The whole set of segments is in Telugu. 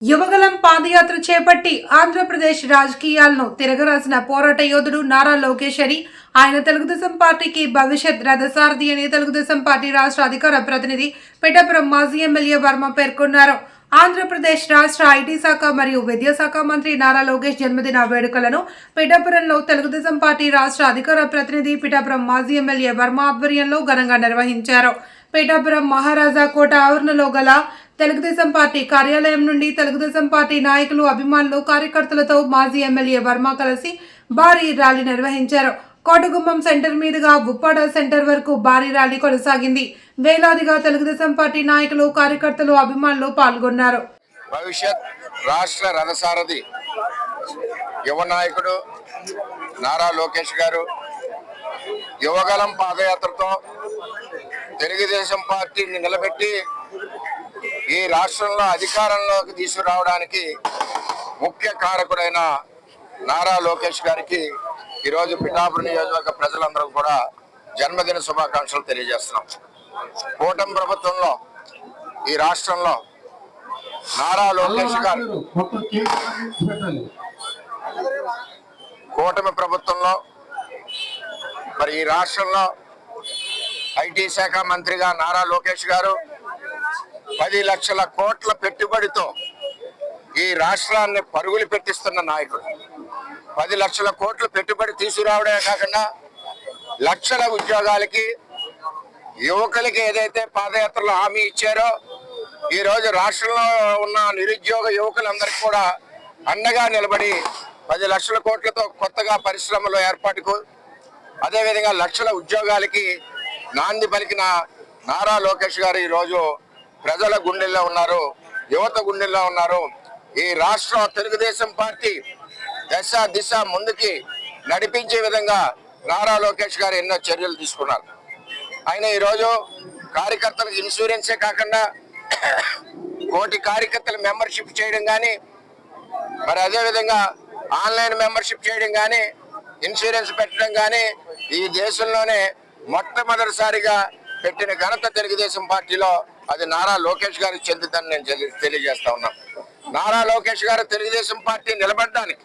యువగలం పాదయాత్ర చేపట్టి ఆంధ్రప్రదేశ్ రాజకీయాలను తిరగరాసిన పోరాట యోధుడు నారా లోకేష్ అని ఆయన తెలుగుదేశం పార్టీకి భవిష్యత్ రథసారథి అని తెలుగుదేశం పార్టీ రాష్ట్ర అధికార ప్రతినిధి పిఠాపురం మాజీ ఎమ్మెల్యే వర్మ పేర్కొన్నారు. ఆంధ్రప్రదేశ్ రాష్ట్ర ఐటీ శాఖ మరియు విద్యాశాఖ మంత్రి నారా లోకేష్ జన్మదిన వేడుకలను పిఠాపురంలో తెలుగుదేశం పార్టీ రాష్ట్ర అధికార ప్రతినిధి పిఠాపురం మాజీ ఎమ్మెల్యే వర్మ ఆధ్వర్యంలో ఘనంగా నిర్వహించారు. పిఠాపురం మహారాజా కోట ఆవరణలో గల తెలుగుదేశం పార్టీ కార్యాలయం నుండి తెలుగుదేశం పార్టీ నాయకులు, అభిమానులు, కార్యకర్తలతో మాజీ ఎమ్మెల్యే వర్మ కలిసి భారీ ర్యాలీ నిర్వహించారు. కోటగుమ్మం సెంటర్ మీదుగా ఉప్పాడ సెంటర్ వరకు భారీ ర్యాలీ కొనసాగింది. వేలాదిగా తెలుగుదేశం పార్టీ నాయకులు, కార్యకర్తలు, అభిమానులు పాల్గొన్నారు. భవిష్యత్ రాష్ట్ర రథసారథి యువ నాయకుడు నారా లోకేష్ గారు యువగలం పాదయాత్రతో తెలుగుదేశం పార్టీని నిలబెట్టి ఈ రాష్ట్రంలో అధికారంలోకి తీసుకురావడానికి ముఖ్య కారకుడైన నారా లోకేష్ గారికి ఈరోజు పిఠాపురం నియోజకవర్గ ప్రజలందరూ కూడా జన్మదిన శుభాకాంక్షలు తెలియజేస్తున్నాం. కూటమి ప్రభుత్వంలో ఈ రాష్ట్రంలో నారా లోకేష్ గారు కూటమి ప్రభుత్వంలో మరి ఈ రాష్ట్రంలో ఐటీ శాఖ మంత్రిగా నారా లోకేష్ గారు 10 లక్షల కోట్ల పెట్టుబడితో ఈ రాష్ట్రాన్ని పరుగులు పెట్టిస్తున్న నాయకుడు. 10 లక్షల కోట్ల పెట్టుబడి తీసుకురావడమే కాకుండా లక్షల ఉద్యోగాలకి, యువకులకి ఏదైతే పాదయాత్రలో హామీ ఇచ్చారో ఈరోజు రాష్ట్రంలో ఉన్న నిరుద్యోగ యువకులందరికీ కూడా అండగా నిలబడి 10 లక్షల కోట్లతో కొత్తగా పరిశ్రమల ఏర్పాటుకు, అదేవిధంగా లక్షల ఉద్యోగాలకి నాంది పలికిన నారా లోకేష్ గారు ఈరోజు ప్రజల గుండెల్లో ఉన్నారు, యువత గుండెల్లో ఉన్నారు. ఈ రాష్ట్రం తెలుగుదేశం పార్టీ దిశ ముందుకి నడిపించే విధంగా నారా లోకేష్ గారు ఎన్నో చర్యలు తీసుకున్నారు. ఆయన ఈరోజు కార్యకర్తలకు ఇన్సూరెన్సే కాకుండా 1 కోటి కార్యకర్తల మెంబర్షిప్ చేయడం కానీ, మరి అదేవిధంగా ఆన్లైన్ మెంబర్షిప్ చేయడం కానీ, ఇన్సూరెన్స్ పెట్టడం కానీ ఈ దేశంలోనే మొట్టమొదటిసారిగా పెట్టిన ఘనత తెలుగుదేశం పార్టీలో అది నారా లోకేష్ గారికి చెందుతుందని నేను తెలియజేస్తా ఉన్నాను. నారా లోకేష్ గారు తెలుగుదేశం పార్టీ నిలబడడానికి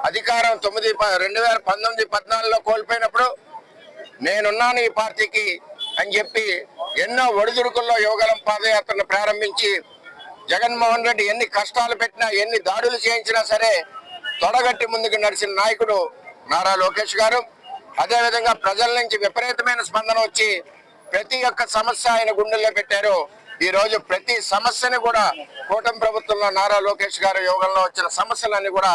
అధికారం 2019-14లో కోల్పోయినప్పుడు నేనున్నాను ఈ పార్టీకి అని చెప్పి ఎన్నో ఒడిదుడుకుల్లో యువగలం పాదయాత్రను ప్రారంభించి జగన్మోహన్ రెడ్డి ఎన్ని కష్టాలు పెట్టినా, ఎన్ని దాడులు చేయించినా సరే తొడగట్టి ముందుకు నడిచిన నాయకుడు నారా లోకేష్ గారు. అదేవిధంగా ప్రజల నుంచి విపరీతమైన స్పందన వచ్చి ప్రతి ఒక్క సమస్య ఆయన గుండెల్లో పెట్టారు. ఈ రోజు ప్రతి సమస్యని కూడా కూటమి ప్రభుత్వంలో నారా లోకేష్ గారు యోగంలో వచ్చిన సమస్యలన్నీ కూడా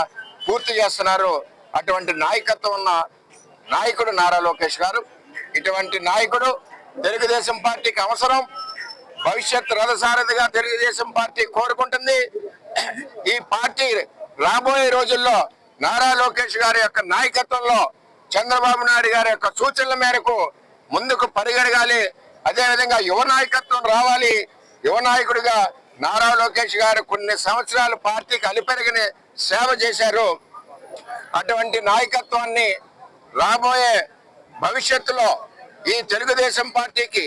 పూర్తి చేస్తున్నారు. అటువంటి నాయకత్వం ఉన్న నాయకుడు నారా లోకేష్ గారు. ఇటువంటి నాయకుడు తెలుగుదేశం పార్టీకి అవసరం. భవిష్యత్ రథసారథిగా తెలుగుదేశం పార్టీ కోరుకుంటుంది. ఈ పార్టీ రాబోయే రోజుల్లో నారా లోకేష్ గారి యొక్క నాయకత్వంలో, చంద్రబాబు నాయుడు గారి యొక్క సూచనల మేరకు ముందుకు పరిగెడగాలి. అదేవిధంగా యువ నాయకత్వం రావాలి. యువ నాయకుడిగా నారా లోకేష్ గారు కొన్ని సంవత్సరాలు పార్టీకి అలిపెరిగిన సేవ చేశారు. అటువంటి నాయకత్వాన్ని రాబోయే భవిష్యత్తులో ఈ తెలుగుదేశం పార్టీకి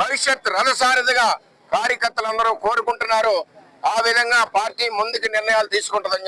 భవిష్యత్ రథసారథిగా కార్యకర్తలందరూ కోరుకుంటున్నారు. ఆ విధంగా పార్టీ ముందుకు నిర్ణయాలు తీసుకుంటుందని